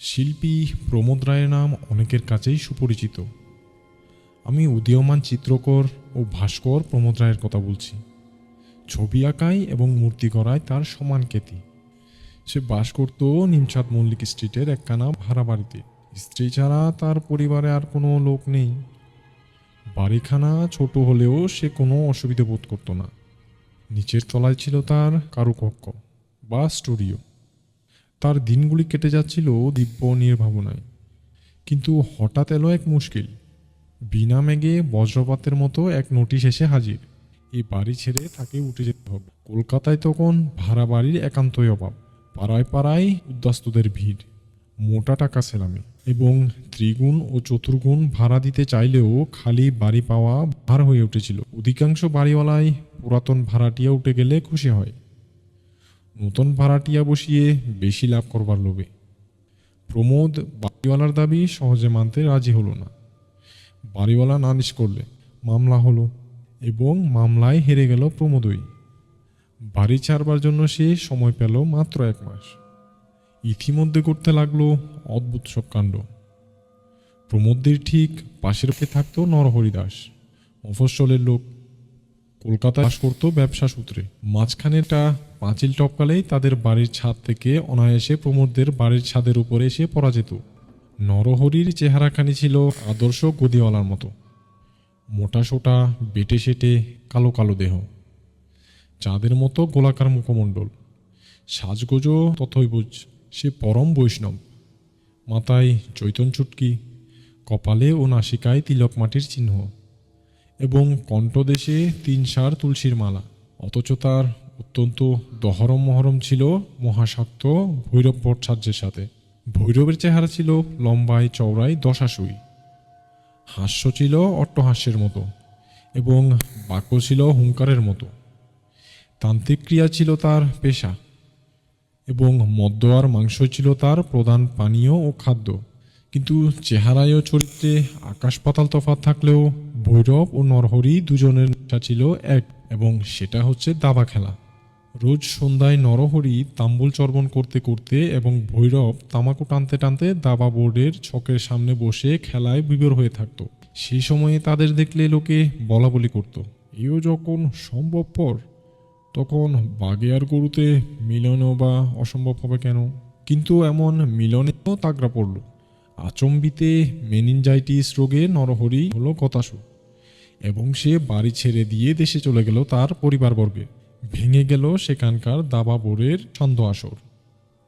শিল্পী প্রমোদ রায়ের নাম অনেকের কাছেই সুপরিচিত। আমি উদীয়মান চিত্রকর ও ভাস্কর প্রমোদ রায়ের কথা বলছি। ছবি আঁকায় এবং মূর্তি গড়ায় তার সমান খ্যাতি। সে বাস করত নিমচাঁদ মল্লিক স্ট্রিটের একখানা ভাড়া বাড়িতে। স্ত্রী ছাড়া তার পরিবারে আর কোনো লোক নেই। বাড়িখানা ছোট হলেও সে কোনো অসুবিধে বোধ করত না। নিচের তলায় ছিল তার কারুকক্ষ বা স্টুডিও। তার দিনগুলি কেটে যাচ্ছিল দিব্য নির্ভাবনায়। কিন্তু হঠাৎ এলো এক মুশকিল। বিনা মেঘে বজ্রপাতের মতো এক নোটিশ এসে হাজির। এই বাড়ি ছেড়ে তাকে উঠে যেতে হবে। কলকাতায় তখন ভাড়া বাড়ির একান্তই অভাব। পাড়ায় পাড়ায় উদ্বাস্তুদের ভিড়, মোটা টাকা সেলামি এবং ত্রিগুণ ও চতুর্গুণ ভাড়া দিতে চাইলেও খালি বাড়ি পাওয়া ভার হয়ে উঠেছিল। অধিকাংশ বাড়িওয়ালাই পুরাতন ভাড়াটিয়া উঠে গেলে খুশি হয়, নতুন ভাড়াটিয়া বসিয়ে বেশি লাভ করবার লোভে। প্রমোদ বাড়িওয়ালার দাবি সহজে মানতে রাজি হলো না। বাড়িওয়ালা নালিশ করলে মামলা হলো এবং মামলায় হেরে গেল প্রমোদই। বাড়ি ছাড়বার জন্য সে সময় পেল মাত্র 1 মাস। ইতিমধ্যে করতে লাগলো অদ্ভুত সব কাণ্ড। প্রমোদদের ঠিক পাশের থাকতো নরহরি দাস, মফস্বলের লোক। কলকাতায় বাস করত ব্যবসা সূত্রে। মাঝখানেটা পাঁচিল টপকালেই তাদের বাড়ির ছাদ থেকে অনায়াসে প্রমোদদের বাড়ির ছাদের উপরে এসে পড়া যেত। নরহরির চেহারাখানি ছিল আদর্শ গদিওয়ালার মতো, মোটা সোটা, বেটে সেটে, কালো কালো দেহ, চাঁদের মতো গোলাকার মুখমণ্ডল, সাজগোজও তথৈবুজ। সে পরম বৈষ্ণব। মাথায় চৈতন চুটকি, কপালে ও নাসিকায় তিলক মাটির চিহ্ন এবং কণ্ঠদেশে 3 সার তুলসীর মালা। অথচ তার অত্যন্ত দহরম মহরম ছিল মহাশক্ত ভৈরব ভট্টাচার্যের সাথে। ভৈরবের চেহারা ছিল লম্বায় চওড়ায় দশাসুই, হাস্য ছিল অট্টহাস্যের মতো এবং বাক্য ছিল হুঙ্কারের মতো। তান্ত্রিক ক্রিয়া ছিল তার পেশা এবং মদ্য আর মাংস ছিল তার প্রধান পানীয় ও খাদ্য। কিন্তু চেহারায় ও চরিত্রে আকাশ পাতাল তফাৎ থাকলেও ভৈরব ও নরহরি দুজনের নেশা ছিল এক, এবং সেটা হচ্ছে দাবা খেলা। রোজ সন্ধ্যায় নরহরি তাম্বুল চর্বণ করতে করতে এবং ভৈরব তামাকু টানতে টানতে দাবা বোর্ডের ছকের সামনে বসে খেলায় বিভোর হয়ে থাকত। সেই সময়ে তাদের দেখলে লোকে বলা বলি করত, এও যখন সম্ভবপর, তখন বাঘে আর গরুতে মিলনও বা অসম্ভব হবে কেন? কিন্তু এমন মিলনেও তাগড়া পড়ল। আচম্বিতে মেনিনজাইটিস রোগে নরহরি হলো গতাসু এবং সে বাড়ি ছেড়ে দিয়ে দেশে চলে গেল তার পরিবারবর্গে। ভেঙে গেল সেখানকার দাবা বোর্ডের ছন্দ আসর।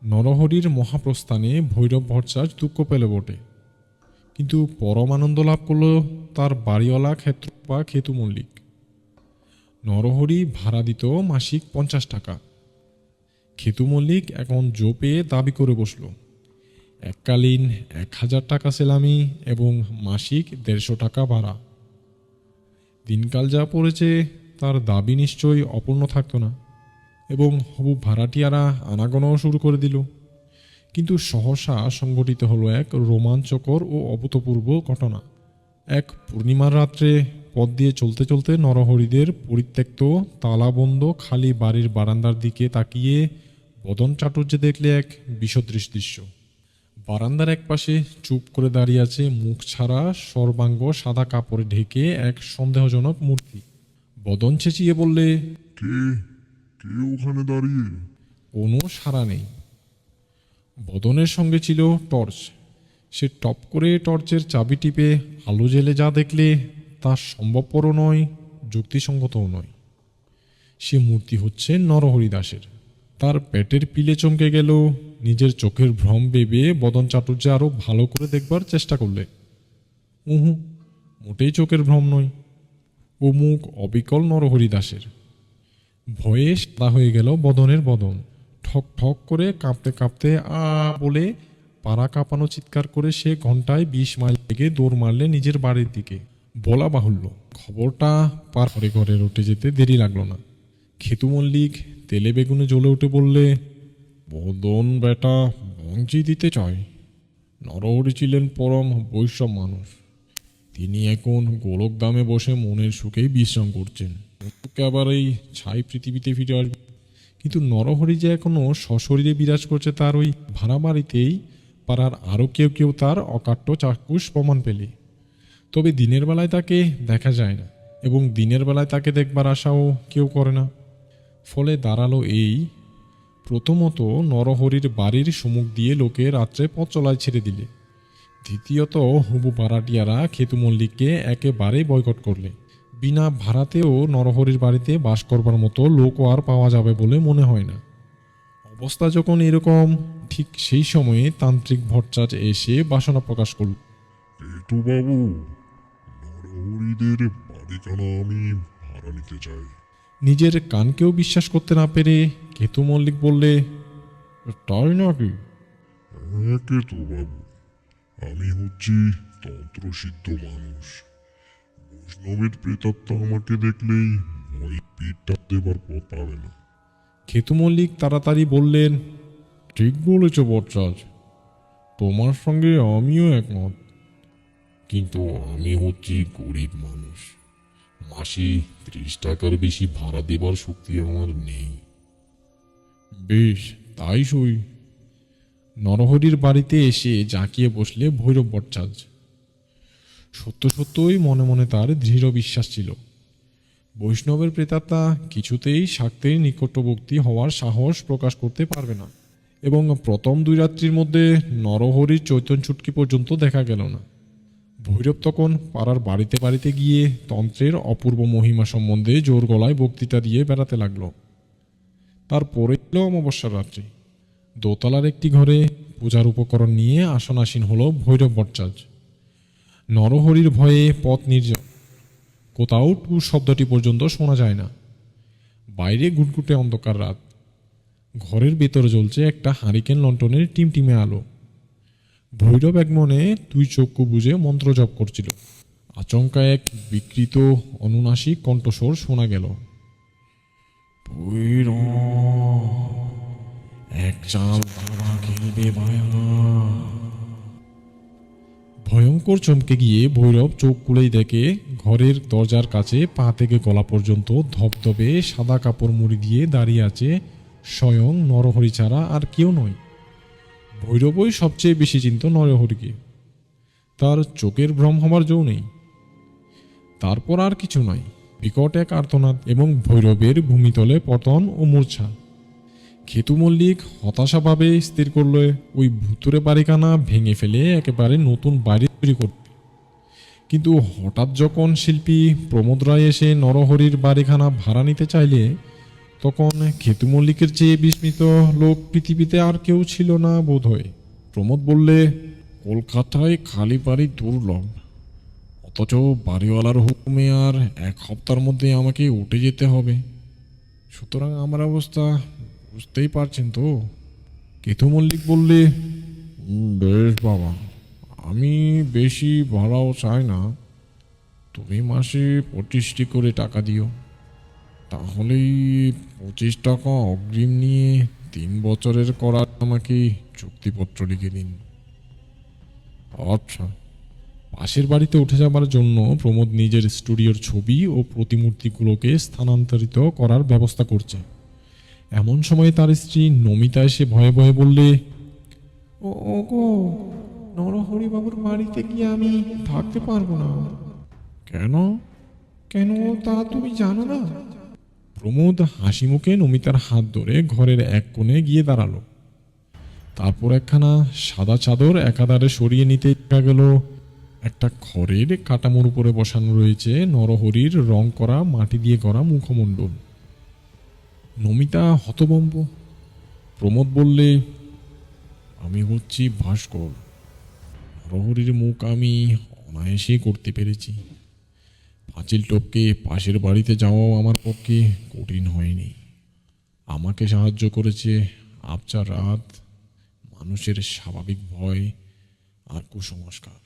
নরহরির মহাপ্রস্থানে ভৈরব ভট্টাচার্য দুঃখ পেল বটে, কিন্তু পরম আনন্দ লাভ করল তার বাড়িওয়ালা ক্ষেত্র বা খেতু মল্লিক। নরহরি ভাড়া দিত মাসিক 50 টাকা। খেতু মল্লিক এখন জোপে দাবি করে বসল এককালীন 1000 টাকা সেলামি এবং মাসিক 150 টাকা ভাড়া। দিনকাল যা পড়েছে তার দাবি নিশ্চয়ই অপূর্ণ থাকতো না এবং হবু ভাড়াটিয়ারা আনাগোনাও শুরু করে দিল। কিন্তু সহসা সংঘটিত হলো এক রোমাঞ্চকর ও অভূতপূর্ব ঘটনা। এক পূর্ণিমার রাত্রে পথ দিয়ে চলতে চলতে নরহরিদের পরিত্যক্ত তালাবন্ধ খালি বাড়ির বারান্দার দিকে তাকিয়ে বদন চাটুর্যে দেখলে এক বিসদৃশ দৃশ্য। বারান্দার একপাশে চুপ করে দাঁড়িয়ে আছে মুখ ছাড়া সর্বাঙ্গ সাদা কাপড়ে ঢেকে এক সন্দেহজনক মূর্তি। বদন চেঁচিয়ে বললে, কে কে ওখানে দাঁড়িয়ে? কোনো সাড়া নেই। বদনের সঙ্গে ছিল টর্চ। সে টপ করে টর্চের চাবি টিপে আলো জেলে যা দেখলে তা সম্ভবপরও নয়, যুক্তিসঙ্গতও নয়। সে মূর্তি হচ্ছে নরহরি দাসের। তার পেটের পিলে চমকে গেল। নিজের চোখের ভ্রম ভেবে বদন চাটুর্য আরো ভালো করে দেখবার চেষ্টা করলে। উহু, মোটেই চোখের ভ্রম নয়। ও মুখ অবিকল নরহরি দাসের। ভয়ে সাদা হয়ে গেল বদনের বদন। ঠক ঠক করে কাঁপতে কাঁপতে আ বলে পাড়া কাঁপানো চিৎকার করে সে ঘন্টায় 20 মাইল থেকে দৌড় মারলে নিজের বাড়ির দিকে। বলা বাহুল্য, খবরটা পার ঘরে ঘরে রটে যেতে দেরি লাগলো না। খেতু মল্লিক তেলে বেগুনে জ্বলে উঠে বললে, বদন বেটা বংশী দিতে চায়। নরহরি ছিলেন পরম বৈষ্ণব মানুষ। তিনি এখন গোলক দামে বসে মনের সুখেই বিশ্রাম করছেন। আবার এই ছাই পৃথিবীতে ফিরে আসবে। কিন্তু নরহরি যে এখনো সশরীরে বিরাজ করছে তার ওই ভাড়া বাড়িতেই, পাড়ার আরও কেউ কেউ তার অকাট্য চাক্ষুষ প্রমাণ পেলে। তবে দিনের বেলায় তাকে দেখা যায় না, এবং দিনের বেলায় তাকে দেখবার আশাও কেউ করে না। ফলে দাঁড়ালো এই, প্রথমত নরহরির বাড়ির সম্মুখ দিয়ে লোকে রাত্রে পথ চলায় ছেড়ে দিলে। দ্বিতীয়ত হবু ভাড়াটিয়ারা খেতু মল্লিককে একেবারে বয়কট করলে। বিনা ভাড়াতেও নরহরির বাড়িতে বাস করবার মতো লোকও আর পাওয়া যাবে বলে মনে হয় না। অবস্থা যখন এরকম, ঠিক সেই সময়ে তান্ত্রিক ভট্টাচার্য এসে বাসনা প্রকাশ করল। কেতু বাবু, নরহরিদের বাড়িখানা আমি ভাড়া নিতে চাই। নিজের কানকেও বিশ্বাস করতে না পেরে কেতু মল্লিক বললে, তাই নাকি? হ্যাঁ কেতু বাবু, আমি হচ্ছি তন্ত্রসিদ্ধ মানুষ। বৈষ্ণবের প্রেতাত্মা আমাকে দেখলেই ভয় পিঠটা দেবার পথ পাবে না। কেতু মল্লিক তাড়াতাড়ি বললেন, ঠিক বলেছ ভট্টাচার্য, তোমার সঙ্গে আমিও একমত। কিন্তু আমি হচ্ছি গরিব মানুষ, মাসে 30 টাকার বেশি ভাড়া দেবার শক্তি আমার নেই। বেশ, তাই সই। নরহরির বাড়িতে এসে জাঁকিয়ে বসলে ভৈরব ভট্টাচার্য। সত্য সত্যই মনে মনে তার দৃঢ় বিশ্বাস ছিল, বৈষ্ণবের প্রেতাত্মা কিছুতেই শাক্তের নিকটবর্তী হওয়ার সাহস প্রকাশ করতে পারবে না। এবং প্রথম 2 রাত্রির মধ্যে নরহরির চৈতন্য ছুটকি পর্যন্ত দেখা গেল না। ভৈরব তখন পাড়ার বাড়িতে বাড়িতে গিয়ে তন্ত্রের অপূর্ব মহিমা সম্বন্ধে জোর গলায় বক্তৃতা দিয়ে বেড়াতে লাগল। তারপরে এলো অমাবস্যার রাত্রি। দোতলার একটি ঘরে পূজার উপকরণ নিয়ে আসনাসীন হলো ভৈরব ভট্টাচার্য। নরহরির ভয়ে পথ নির্জন, কোথাও টু শব্দটি পর্যন্ত শোনা যায় না। বাইরে ঘুটঘুটে অন্ধকার রাত। ঘরের ভেতরে জ্বলছে একটা হারিকেন লণ্ঠনের টিমটিমে আলো। ভৈরব এক মনে 2 চক্ষু বুজে মন্ত্র জপ করছিল। আচমকা এক বিকৃত অনুনাসিক কণ্ঠস্বর শোনা গেল, ভৈরব, এক চাল তারা খেলবে ভায়া। ভয়ঙ্কর চমকে গিয়ে ভৈরব চোখ খুলেই দেখে ঘরের দরজার কাছে পা থেকে গলা পর্যন্ত ধবধবে সাদা কাপড় মুড়ি দিয়ে দাঁড়িয়ে আছে স্বয়ং নরহরি ছাড়া আর কেউ নয়। ভৈরবই সবচেয়ে বেশি চিনত নরহরিকে। তার চোখের ভ্রম হবার জো নেই। তারপর আর কিছু নয়, বিকট এক আর্তনাদ এবং ভৈরবের ভূমিতলে পতন ও মূর্ছা। খেতু মল্লিক হতাশাভাবে স্থির করলে ওই ভুতুরে বাড়িখানা ভেঙে ফেলে একেবারে নতুন বাড়ি তৈরি করবে। কিন্তু হঠাৎ যখন শিল্পী প্রমোদ রায় এসে নরহরির বাড়িখানা ভাড়া নিতে চাইলে, তখন খেতু মল্লিকের চেয়ে বিস্মিত লোক পৃথিবীতে আর কেউ ছিল না বোধ হয়। প্রমোদ বললে, কলকাতায় খালি বাড়ি দুর্লভ, অথচ বাড়িওয়ালার হুকুমে আর 1 সপ্তাহের মধ্যে আমাকে উঠে যেতে হবে। সুতরাং আমার অবস্থা বুঝতেই পারছেন তো। কেতু মল্লিক বললে, বেশ বাবা, আমি বেশি ভাড়াও চাই না। তুমি মাসে 25টি করে টাকা দিও। তাহলেই 25 টাকা অগ্রিম নিয়ে 3 বছরের করার আমাকে চুক্তিপত্র লিখে দিন। আচ্ছা। পাশের বাড়িতে উঠে যাবার জন্য প্রমোদ নিজের স্টুডিওর ছবি ও প্রতিমূর্তিগুলোকে স্থানান্তরিত করার ব্যবস্থা করছে। এমন সময় তার স্ত্রী নমিতা এসে ভয়ে ভয়ে বললে, ও গো, নরহরি বাবুর বাড়িতে গিয়ে আমি থাকতে পারবো না। কেন কেন তা তুমি জানো না? প্রমোদ হাসি মুখে নমিতার হাত ধরে ঘরের এক কোণে গিয়ে দাঁড়ালো। তারপর একখানা সাদা চাদর একাধারে সরিয়ে নিতে দেখা গেল একটা খড়ের কাঠামোর উপরে বসানো রয়েছে নরহরির রং করা মাটি দিয়ে করা মুখমণ্ডল। নমিতা হতভম্ব। প্রমোদ বললে, আমি হচ্ছি ভাস্কর। নরহরির মুখ আমি অনায়াসে করতে পেরেছি। পাঁচিল টপকে পাশের বাড়িতে যাওয়াও আমার পক্ষে কঠিন হয়নি। আমাকে সাহায্য করেছে আবছা রাত, মানুষের স্বাভাবিক ভয় আর কুসংস্কার।